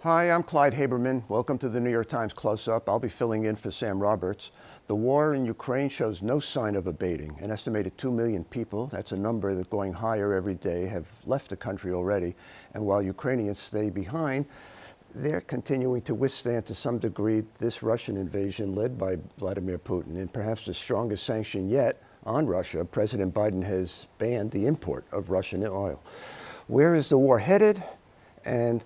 Hi, I'm Clyde Haberman. Welcome to the New York Times Close-Up. I'll be filling in for Sam Roberts. The war in Ukraine shows no sign of abating. An estimated 2 million people, that's a number that's going higher every day, have left the country already. And while Ukrainians stay behind, they're continuing to withstand to some degree this Russian invasion led by Vladimir Putin. And perhaps the strongest sanction yet on Russia, President Biden has banned the import of Russian oil. Where is the war headed? And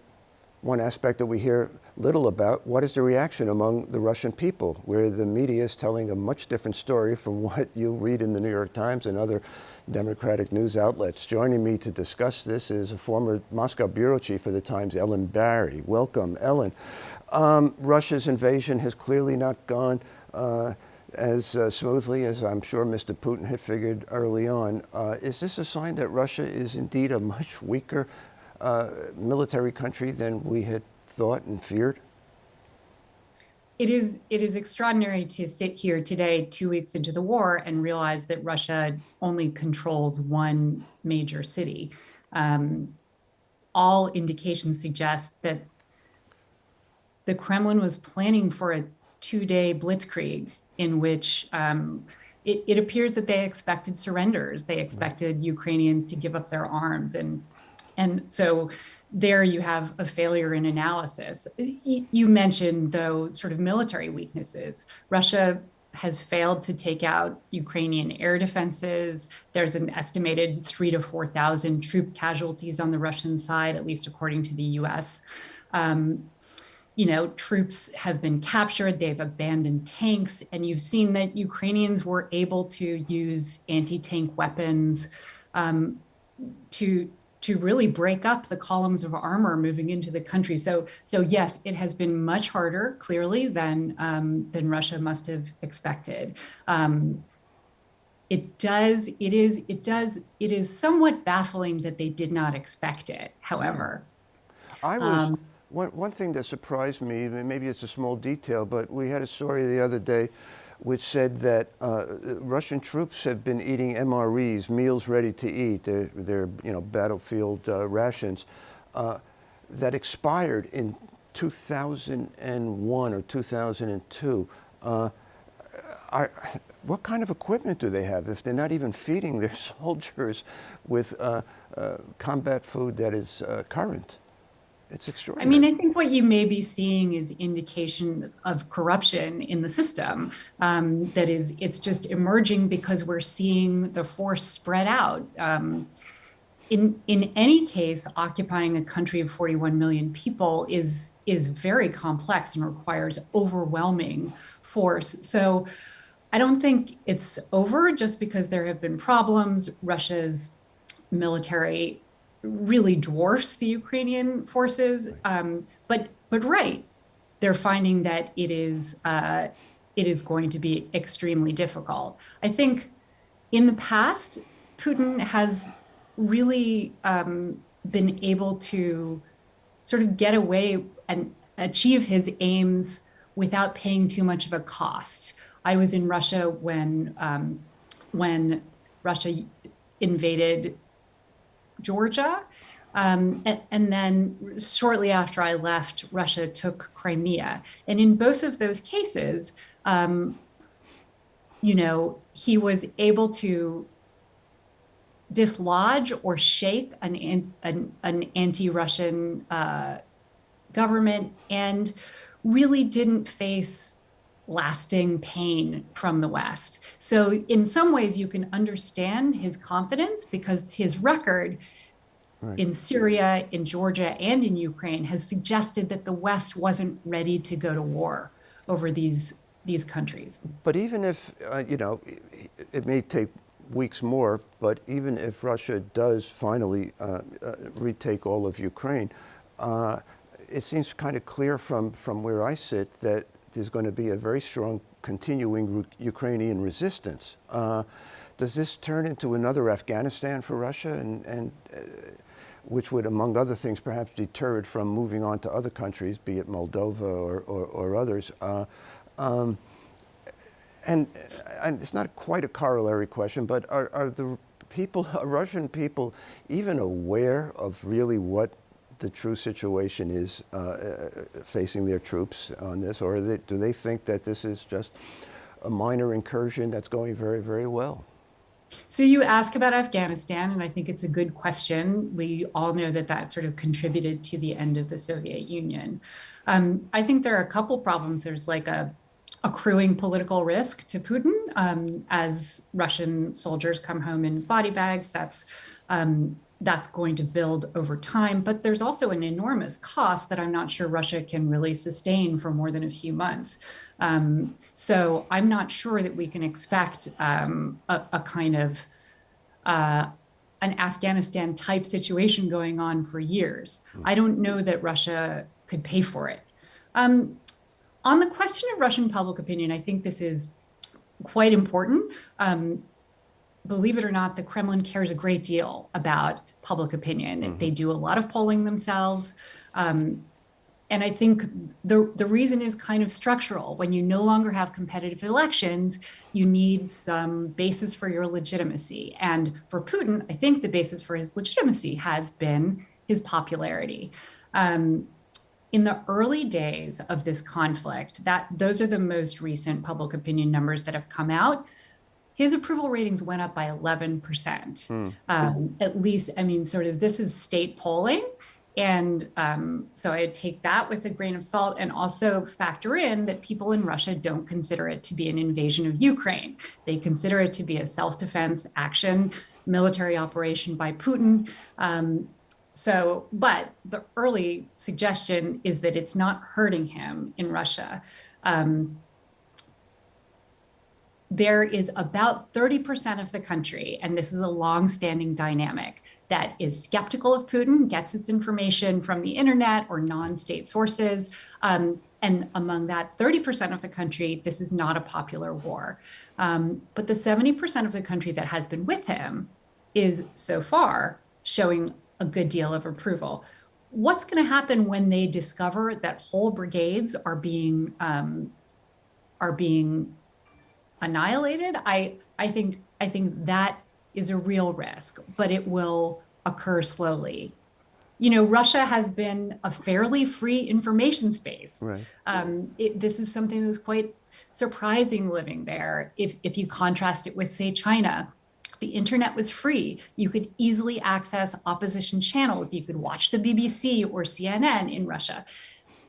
one aspect that we hear little about, what is the reaction among the Russian people, where the media is telling a much different story from what you read in the New York Times and other Democratic news outlets. Joining me to discuss this is a former Moscow bureau chief for the Times, Ellen Barry. Welcome, Ellen. Russia's invasion has clearly not gone as smoothly as I'm sure Mr. Putin had figured early on. Is this a sign that Russia is indeed a much weaker military country than we had thought and feared? It is extraordinary to sit here today, 2 weeks into the war, and realize that Russia only controls one major city. All indications suggest that the Kremlin was planning for a 2-day blitzkrieg in which it appears that they expected surrenders. They expected Ukrainians to give up their arms. And so there you have a failure in analysis. You mentioned, though, sort of military weaknesses. Russia has failed to take out Ukrainian air defenses. There's an estimated 3,000 to 4,000 troop casualties on the Russian side, at least according to the US. Troops have been captured, they've abandoned tanks, and you've seen that Ukrainians were able to use anti-tank weapons to really break up the columns of armor moving into the country. So yes, it has been much harder, clearly, than Russia must have expected. It is somewhat baffling that they did not expect it, however. One thing that surprised me, maybe it's a small detail, but we had a story the other day which said that Russian troops have been eating MREs, meals ready to eat, their battlefield rations, that expired in 2001 or 2002. What kind of equipment do they have if they're not even feeding their soldiers with combat food that is current? It's extraordinary. I mean, I think what you may be seeing is indications of corruption in the system. It's just emerging because we're seeing the force spread out. In any case, occupying a country of 41 million people is very complex and requires overwhelming force. So I don't think it's over just because there have been problems. Russia's military really dwarfs the Ukrainian forces. But right, they're finding that it is going to be extremely difficult. I think in the past, Putin has really been able to sort of get away and achieve his aims without paying too much of a cost. I was in Russia when Russia invaded Georgia. And then shortly after I left, Russia took Crimea. And in both of those cases, he was able to dislodge or shake an anti-Russian government and really didn't face lasting pain from the West. So in some ways you can understand his confidence because his record in Syria, in Georgia, and in Ukraine has suggested that the West wasn't ready to go to war over these countries. But even if, it may take weeks more, but even if Russia does finally retake all of Ukraine, it seems kind of clear from where I sit that there's going to be a very strong continuing Ukrainian resistance. Does this turn into another Afghanistan for Russia, and which would, among other things, perhaps deter it from moving on to other countries, be it Moldova or others? And it's not quite a corollary question, but are the people, Russian people, even aware of really what the true situation is facing their troops on this, or do they think that this is just a minor incursion that's going very, very well? So you ask about Afghanistan, and I think it's a good question. We all know that that sort of contributed to the end of the Soviet Union. I think there are a couple problems. There's like a accruing political risk to Putin as Russian soldiers come home in body bags. That's going to build over time. But there's also an enormous cost that I'm not sure Russia can really sustain for more than a few months. So I'm not sure that we can expect a kind of an Afghanistan type situation going on for years. I don't know that Russia could pay for it. On the question of Russian public opinion, I think this is quite important. Believe it or not, the Kremlin cares a great deal about public opinion. Mm-hmm. They do a lot of polling themselves. And I think the reason is kind of structural. When you no longer have competitive elections, you need some basis for your legitimacy. And for Putin, I think the basis for his legitimacy has been his popularity. In the early days of this conflict, those are the most recent public opinion numbers that have come out. His approval ratings went up by 11%. At least, I mean, sort of this is state polling. And so I take that with a grain of salt and also factor in that people in Russia don't consider it to be an invasion of Ukraine. They consider it to be a self-defense action, military operation by Putin. But the early suggestion is that it's not hurting him in Russia. There is about 30% of the country, and this is a long-standing dynamic, that is skeptical of Putin, gets its information from the internet or non-state sources. And among that 30% of the country, this is not a popular war. But the 70% of the country that has been with him is so far showing a good deal of approval. What's going to happen when they discover that whole brigades are being annihilated? I think that is a real risk, but it will occur slowly. You know, Russia has been a fairly free information space. Right. This is something that was quite surprising living there. If you contrast it with, say, China, the internet was free. You could easily access opposition channels. You could watch the BBC or CNN in Russia.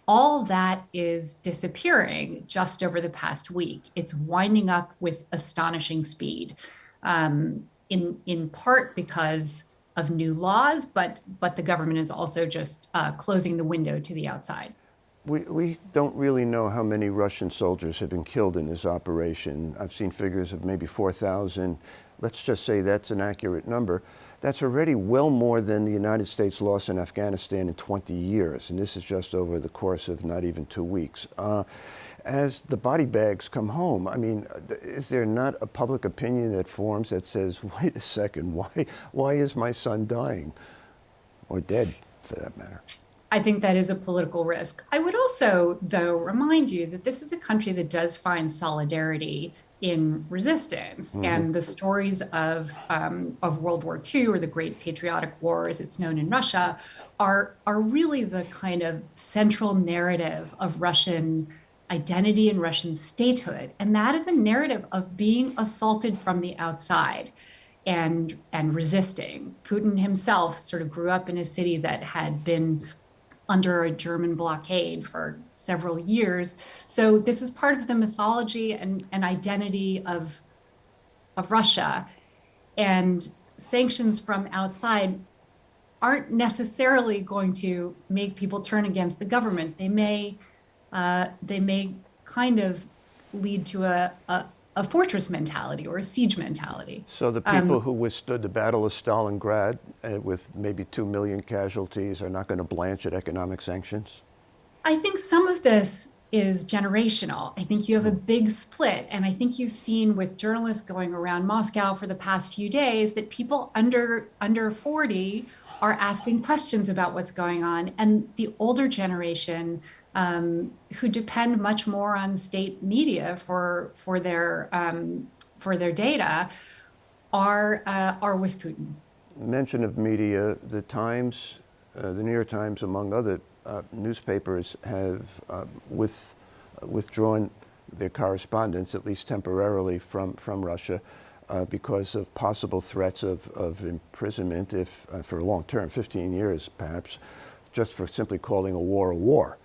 All that is disappearing just over the past week. It's winding up with astonishing speed, in part because of new laws, but the government is also just closing the window to the outside. We don't really know how many Russian soldiers have been killed in this operation. I've seen figures of maybe 4,000. Let's just say that's an accurate number. That's already well more than the United States lost in Afghanistan in 20 years, and this is just over the course of not even 2 weeks. As the body bags come home, I mean, is there not a public opinion that forms that says, wait a second, why is my son dying? Or dead, for that matter? I think that is a political risk. I would also, though, remind you that this is a country that does find solidarity in resistance. Mm-hmm. And the stories of World War II, or the Great Patriotic War, as it's known in Russia, are really the kind of central narrative of Russian identity and Russian statehood. And that is a narrative of being assaulted from the outside and resisting. Putin himself sort of grew up in a city that had been under a German blockade for several years. So this is part of the mythology and identity of Russia. And sanctions from outside aren't necessarily going to make people turn against the government. They may kind of lead to a fortress mentality or a siege mentality. So the people who withstood the Battle of Stalingrad with maybe 2 million casualties are not going to blanch at economic sanctions? I think some of this is generational. I think you have a big split. And I think you've seen with journalists going around Moscow for the past few days that people under 40 are asking questions about what's going on. And the older generation who depend much more on state media for their data are with Putin. Mention of media, the Times the New York Times, among other newspapers, have withdrawn their correspondence, at least temporarily, from Russia because of possible threats of imprisonment, if for a long term, 15 years perhaps, just for simply calling a war a war.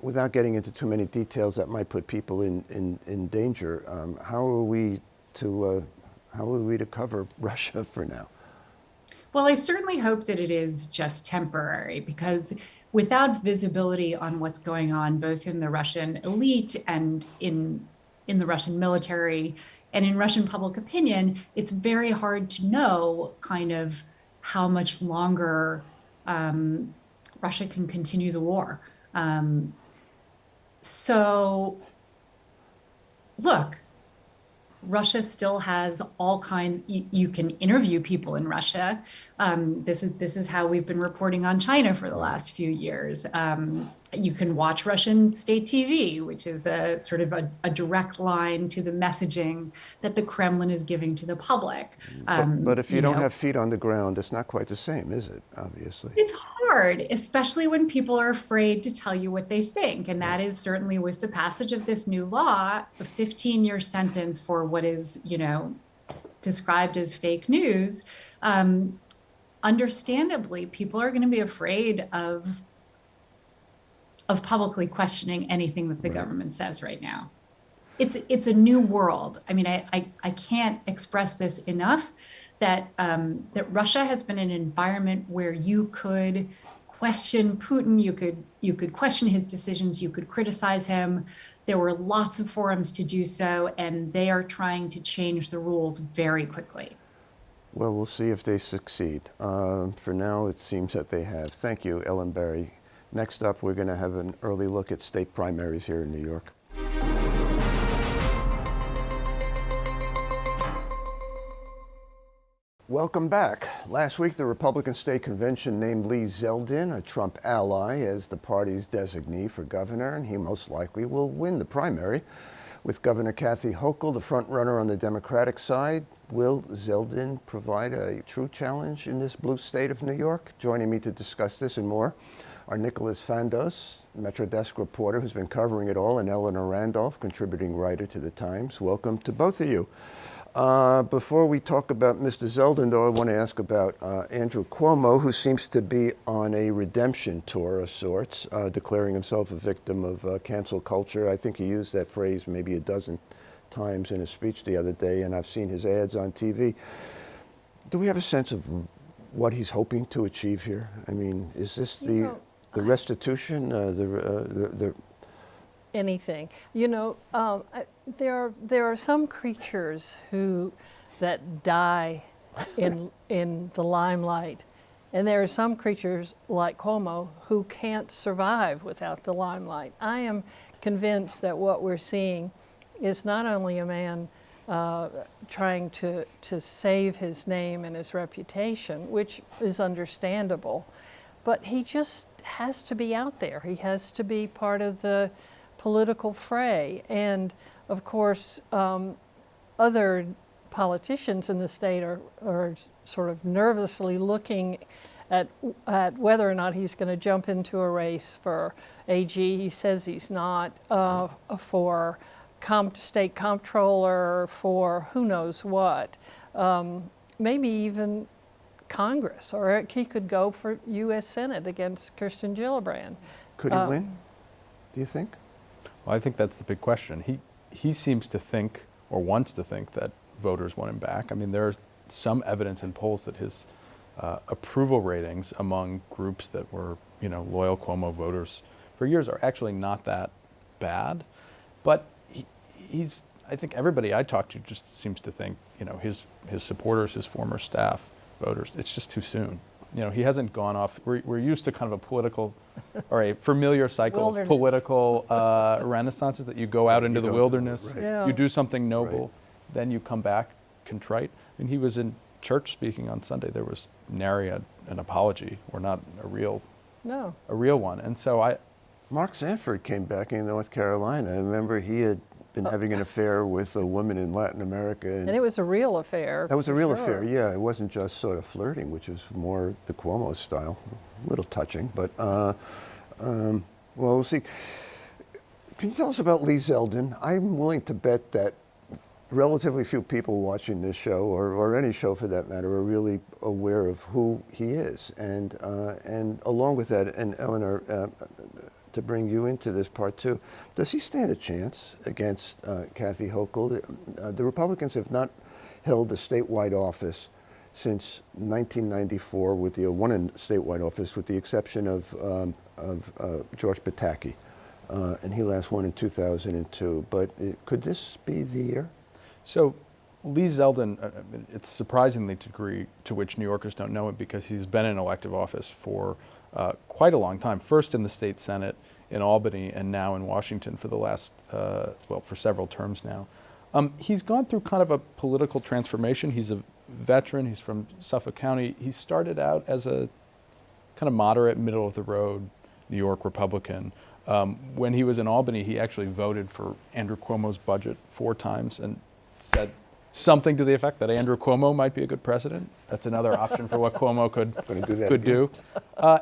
Without getting into too many details that might put people in danger, how are we to cover Russia for now? Well, I certainly hope that it is just temporary, because without visibility on what's going on, both in the Russian elite and in the Russian military and in Russian public opinion, it's very hard to know kind of how much longer Russia can continue the war. So, look, Russia still has all kinds. You can interview people in Russia. This is how we've been reporting on China for the last few years. You can watch Russian state TV, which is a sort of a direct line to the messaging that the Kremlin is giving to the public. But if you don't have feet on the ground, it's not quite the same, is it? Obviously, it's hard, especially when people are afraid to tell you what they think. And that is certainly with the passage of this new law, a 15-year sentence for what is, described as fake news. Understandably, people are going to be afraid of publicly questioning anything that the government says right now. It's a new world. I mean, I can't express this enough, that Russia has been an environment where you could question Putin, you could question his decisions, you could criticize him. There were lots of forums to do so, and they are trying to change the rules very quickly. Well, we'll see if they succeed. For now, it seems that they have. Thank you, Ellen Barry. Next up, we're going to have an early look at state primaries here in New York. Welcome back. Last week, the Republican State Convention named Lee Zeldin, a Trump ally, as the party's designee for governor, and he most likely will win the primary. With Governor Kathy Hochul, the frontrunner on the Democratic side, will Zeldin provide a true challenge in this blue state of New York? Joining me to discuss this and more are Nicholas Fandos, Metro Desk reporter who's been covering it all, and Eleanor Randolph, contributing writer to the Times. Welcome to both of you. Before we talk about Mr. Zeldin, though, I want to ask about Andrew Cuomo, who seems to be on a redemption tour of sorts, declaring himself a victim of cancel culture. I think he used that phrase maybe a dozen times in a speech the other day, and I've seen his ads on TV. Do we have a sense of what he's hoping to achieve here? I mean, is this the restitution, anything? There are some creatures that die in the limelight, and there are some creatures like Cuomo who can't survive without the limelight. I am convinced that what we're seeing is not only a man trying to save his name and his reputation, which is understandable, but he just has to be out there. He has to be part of the political fray. And of course, other politicians in the state are sort of nervously looking at whether or not he's going to jump into a race for AG. He says he's not, for state comptroller, for who knows what, maybe even Congress, or he could go for U.S. Senate against Kirsten Gillibrand. Could he win, do you think? Well, I think that's the big question. He seems to think, or wants to think, that voters want him back. I mean, there's some evidence in polls that his approval ratings among groups that were, loyal Cuomo voters for years are actually not that bad. But I think everybody I talk to just seems to think, his supporters, his former staff, voters, it's just too soon. He hasn't gone off. We're used to kind of a political, or a familiar cycle of political renaissances, that you go out into the wilderness, you do something noble, then you come back contrite. I mean, he was in church speaking on Sunday. There was nary an apology, or not a real one. And so Mark Sanford came back in North Carolina. I remember he had been having an affair with a woman in Latin America. And it was a real affair. That was a for real sure. affair, yeah. It wasn't just sort of flirting, which is more the Cuomo style. A little touching, but well, we'll see. Can you tell us about Lee Zeldin? I'm willing to bet that relatively few people watching this show, or any show for that matter, are really aware of who he is. And along with that, and Eleanor, to bring you into this part too, does he stand a chance against Kathy Hochul? The Republicans have not held a statewide office since 1994, with the one in statewide office, with the exception of George Pataki, and he last won in 2002. But could this be the year? So Lee Zeldin, it's surprising the degree to which New Yorkers don't know him, because he's been in elective office for quite a long time, first in the state Senate in Albany and now in Washington for the last, for several terms now. He's gone through kind of a political transformation. He's a veteran. He's from Suffolk County. He started out as a kind of moderate, middle-of-the-road New York Republican. When he was in Albany, he actually voted for Andrew Cuomo's budget 4 times and said something to the effect that Andrew Cuomo might be a good president. That's another option for what Cuomo could do.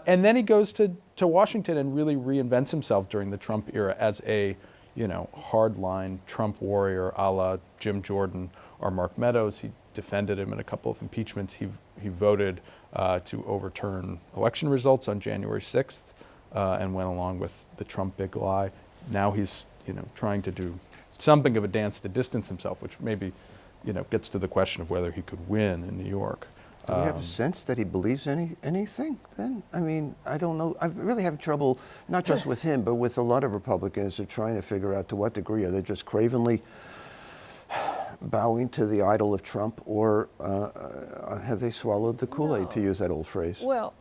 And then he goes to Washington and really reinvents himself during the Trump era as a hardline Trump warrior a la Jim Jordan or Mark Meadows. He defended him in a couple of impeachments. He voted to overturn election results on January 6th and went along with the Trump big lie. Now he's trying to do something of a dance to distance himself, which maybe gets to the question of whether he could win in New York. Do we have a sense that he believes anything then? I mean, I don't know. I really have trouble, not just with him, but with a lot of Republicans who are trying to figure out to what degree are they just cravenly bowing to the idol of Trump, or have they swallowed the Kool-Aid, to use that old phrase? Well,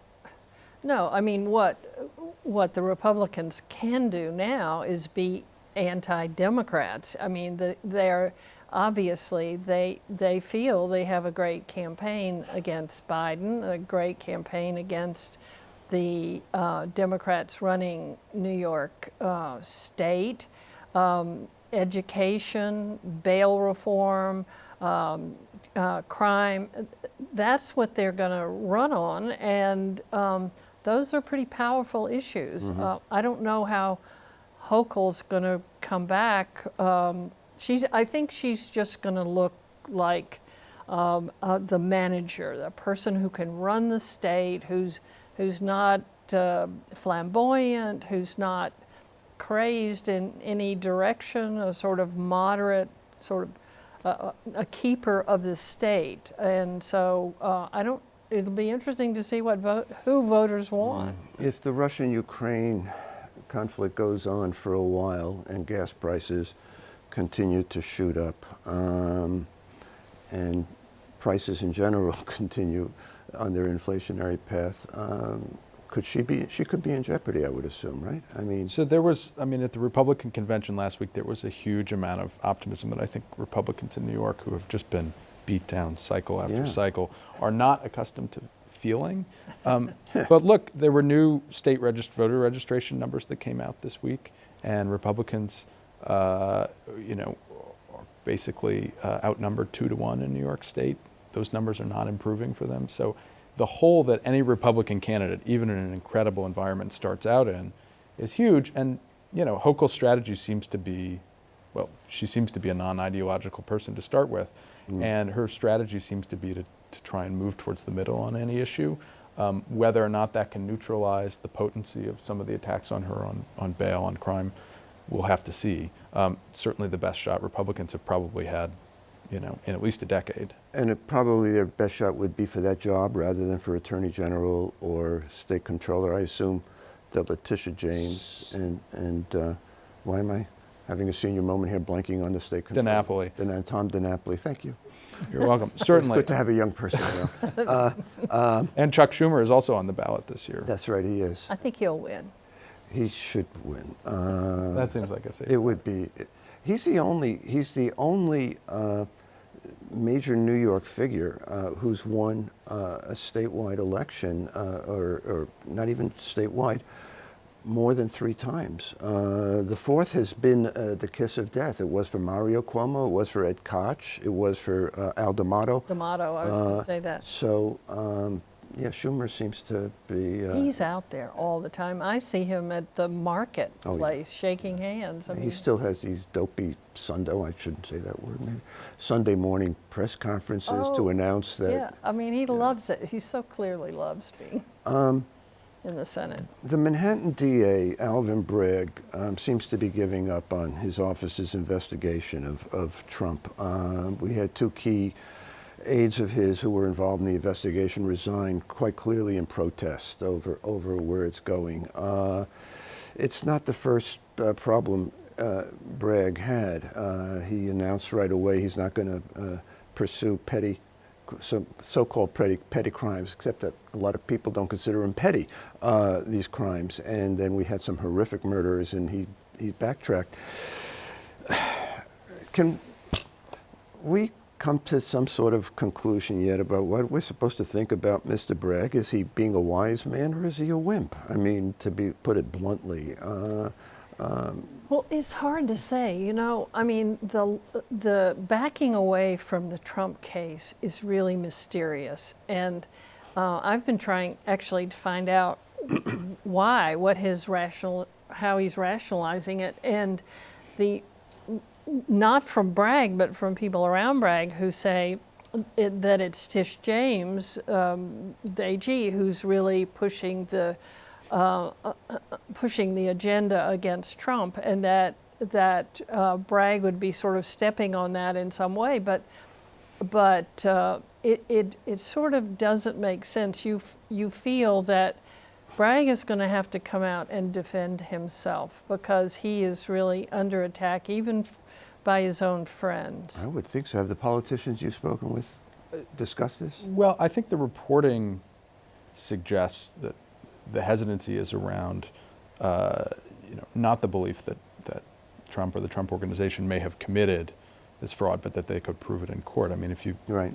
no. I mean, what the Republicans can do now is be anti-Democrats. I mean, they're obviously they feel they have a great campaign against Biden, a great campaign against the Democrats running New York State, education, bail reform, crime. That's what they're going to run on, and those are pretty powerful issues. I don't know how Hochul's going to come back. I think she's just going to look like the manager, the person who can run the state, who's not flamboyant, who's not crazed in any direction, a sort of moderate, sort of a keeper of the state. And so it'll be interesting to see who voters want. If the Russian-Ukraine conflict goes on for a while and gas prices continue to shoot up, and prices in general continue on their inflationary path, she could be in jeopardy, I would assume, right? I mean, so there was, at the Republican convention last week, there was a huge amount of optimism that I think Republicans in New York, who have just been beat down cycle after cycle, are not accustomed to feeling. But look, there were new state voter registration numbers that came out this week, and Republicans, are basically outnumbered 2-1 in New York State. Those numbers are not improving for them. So the hole that any Republican candidate, even in an incredible environment, starts out in is huge. And, Hochul's strategy seems to be, she seems to be a non-ideological person to start with. And her strategy seems to be to try and move towards the middle on any issue. Whether or not that can neutralize the potency of some of the attacks on her on bail, on crime, we'll have to see. Certainly the best shot Republicans have probably had, in at least a decade. And probably their best shot would be for that job rather than for Attorney General or State Controller. I assume that Letitia James and why am I having a senior moment here, blanking on the State Controller? DiNapoli. Tom DiNapoli, thank you. You're welcome. Certainly. It's good to have a young person around. And Chuck Schumer is also on the ballot this year. That's right, he is. I think he'll win. He should win. That seems like a safe It would be. He's the only major New York figure who's won a statewide election, or not even statewide, more than 3 times. The fourth has been the kiss of death. It was for Mario Cuomo, it was for Ed Koch, it was for Al D'Amato. D'Amato, I was going to say that. So, yeah, Schumer seems to be... He's out there all the time. I see him at the marketplace shaking hands. I mean, he still has these dopey I shouldn't say that word, maybe, Sunday morning press conferences to announce that... Yeah, I mean, he loves it. He so clearly loves being in the Senate. The Manhattan DA, Alvin Bragg, seems to be giving up on his office's investigation of Trump. We had 2 key aides of his who were involved in the investigation resign quite clearly in protest over where it's going. It's not the first problem Bragg had. He announced right away he's not going to pursue so-called petty crimes, except that a lot of people don't consider them petty, these crimes. And then we had some horrific murders, and he backtracked. Can we come to some sort of conclusion yet about what we're supposed to think about Mr. Bragg? Is he being a wise man, or is he a wimp? I mean, put it bluntly. Well, it's hard to say. You know, I mean, the backing away from the Trump case is really mysterious, and I've been trying actually to find out why, how he's rationalizing it, and not from Bragg, but from people around Bragg who say that it's Tish James, the AG, who's really pushing the agenda against Trump, and that Bragg would be sort of stepping on that in some way, but it sort of doesn't make sense. You feel that Bragg is going to have to come out and defend himself because he is really under attack, even by his own friends. I would think so. Have the politicians you've spoken with discussed this? Well, I think the reporting suggests that the hesitancy is around, not the belief that Trump or the Trump organization may have committed this fraud, but that they could prove it in court. I mean, if you... Right.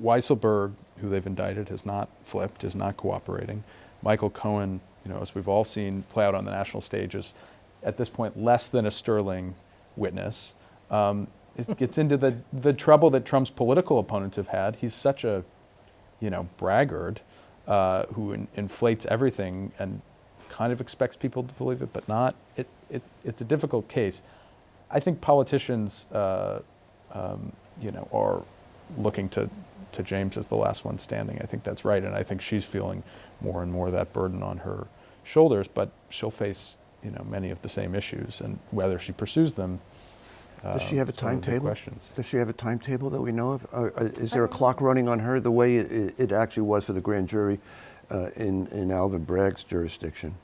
Weisselberg, who they've indicted, has not flipped, is not cooperating. Michael Cohen, as we've all seen play out on the national stage, is at this point less than a sterling witness. It gets into the trouble that Trump's political opponents have had. He's such a, braggart who inflates everything and kind of expects people to believe it, but not. It's a difficult case. I think politicians, are looking to James as the last one standing. I think that's right, and I think she's feeling more and more of that burden on her shoulders. But she'll face, many of the same issues, and whether she pursues them. Does she have a timetable? Questions. Does she have a timetable that we know of? Is there a clock running on her the way it actually was for the grand jury in Alvin Bragg's jurisdiction?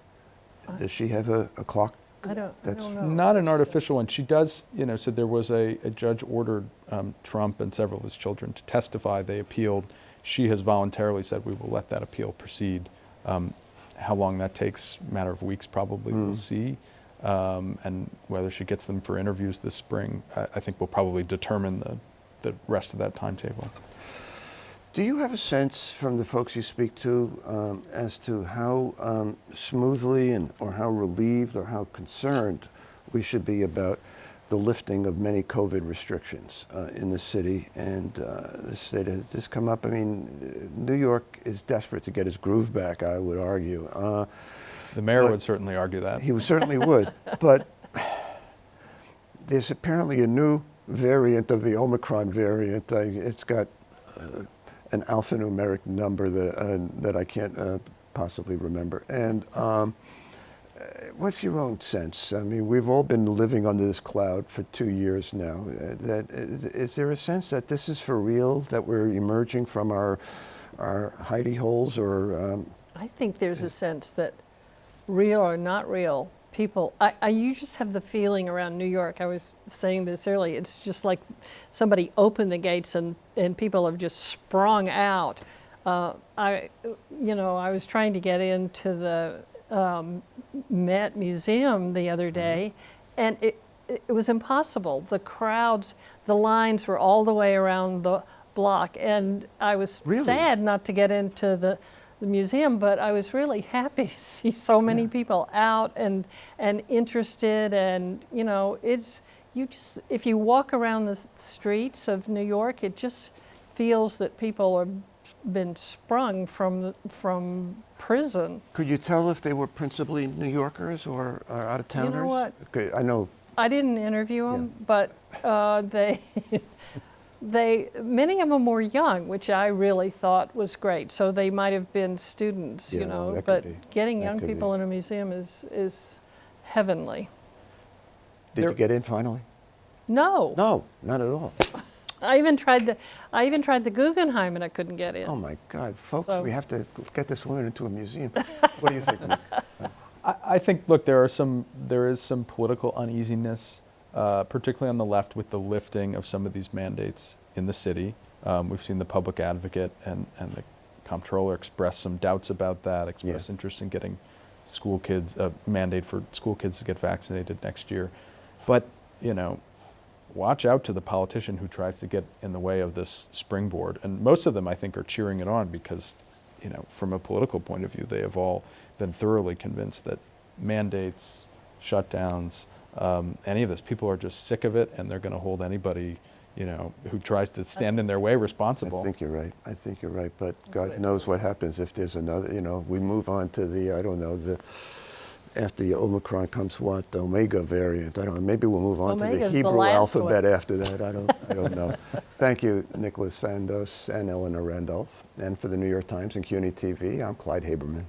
Does she have a clock? I don't know. Not an artificial one. She does, so there was a judge ordered Trump and several of his children to testify. They appealed. She has voluntarily said we will let that appeal proceed. How long that takes, matter of weeks probably, we'll see. And whether she gets them for interviews this spring, I think will probably determine the rest of that timetable. Do you have a sense from the folks you speak to as to how smoothly or how relieved or how concerned we should be about the lifting of many COVID restrictions in the city and the state? Has this come up? I mean, New York is desperate to get its groove back, I would argue. The mayor would certainly argue that. He certainly would. But there's apparently a new variant of the Omicron variant. It's got an alphanumeric number that I can't possibly remember. And what's your own sense? I mean, we've all been living under this cloud for 2 years now. Is there a sense that this is for real, that we're emerging from our hidey holes, or? I think there's a sense that real or not real, people, you just have the feeling around New York, I was saying this earlier, it's just like somebody opened the gates and people have just sprung out. I was trying to get into the Met Museum the other day, and it was impossible. The crowds, the lines were all the way around the block, and I was sad not to get into museum, but I was really happy to see so many people out and interested, and you know, if you walk around the streets of New York, it just feels that people have been sprung from prison. Could you tell if they were principally New Yorkers or out-of-towners? You know what? Okay, I know. I didn't interview them, but many of them were young, which I really thought was great. So they might have been students, Yeah, you know. that could But be. getting That young could people be. in a museum is heavenly. Did you get in finally? No, No, not at all. I even tried the Guggenheim and I couldn't get in. Oh my God, folks, So- we have to get this woman into a museum. What do you think, Nick? I think, look, there is some political uneasiness, particularly on the left, with the lifting of some of these mandates in the city. We've seen the public advocate and the comptroller express some doubts about that, express interest in getting school kids, a mandate for school kids to get vaccinated next year. But, you know, watch out to the politician who tries to get in the way of this springboard. And most of them, I think, are cheering it on because, you know, from a political point of view, they have all been thoroughly convinced that mandates, shutdowns, any of this, people are just sick of it, and they're going to hold anybody, you know, who tries to stand in their way responsible. I think you're right. I think you're right. But God what I knows what happens if there's another, you know, we move on to the, I don't know, after the Omicron comes what, the Omega variant. I don't know. Maybe we'll move on to the Omega's the Hebrew last alphabet one. after that. I don't know. Thank you, Nicholas Fandos and Eleanor Randolph. And for the New York Times and CUNY TV, I'm Clyde Haberman.